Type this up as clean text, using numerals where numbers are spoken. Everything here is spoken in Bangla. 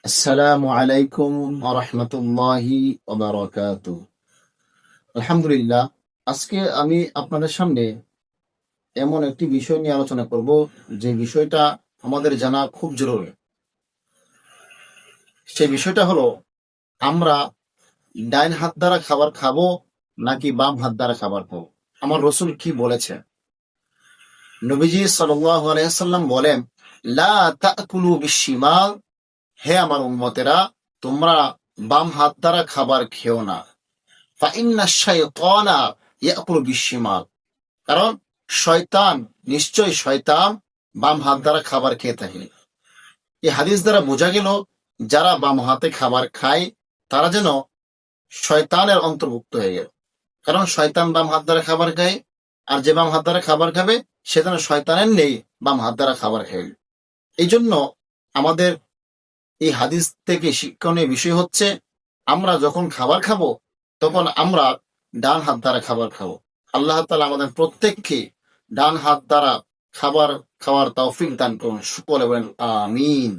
আসসালামু আলাইকুম ওয়া রাহমাতুল্লাহি ওয়া বারাকাতুহু। আলহামদুলিল্লাহ। আজকে আমি আপনাদের সামনে এমন একটি বিষয় নিয়ে আলোচনা করব, যে বিষয়টা আমাদের জানা খুব জরুরি। সেই বিষয়টা হলো, আমরা ডাইন হাত দ্বারা খাবার খাবো নাকি বাম হাত দ্বারা খাবার খাবো। আমার রাসূল কি বলেছে? নবীজি সাল্লাল্লাহু আলাইহি ওয়াসাল্লাম বলেন, লা তাকুলু বিশিমাল, হে আমার উম্মতেরা, তোমরা বাম হাত দ্বারা খাবার খেও না। ফাইন্না শাইতানা ইয়াকুলু বিশিমাল, কারণ শয়তান, নিশ্চয় শয়তান বাম হাত দ্বারা খাবার খেয়ে থাকে। এই হাদিস দ্বারা বোঝা গেল, যারা বাম হাতে খাবার খায় তারা যেন শয়তানের অন্তর্ভুক্ত হয়ে গেল। কারণ শয়তান বাম হাত দ্বারা খাবার খায়, আর যে বাম হাত দ্বারা খাবার খাবে সে যেন শয়তানের নেই, বাম হাত দ্বারা খাবার খায়। এই জন্য আমাদের এই হাদিস থেকে শিক্ষণীয় বিষয় হচ্ছে, আমরা যখন খাবার খাবো তখন আমরা ডান হাত দ্বারা খাবার খাবো। আল্লাহ তাআলা আমাদের প্রত্যেককে ডান হাত দ্বারা খাবার খাওয়ার তৌফিক দান করুন। সকলে বলেন আমিন।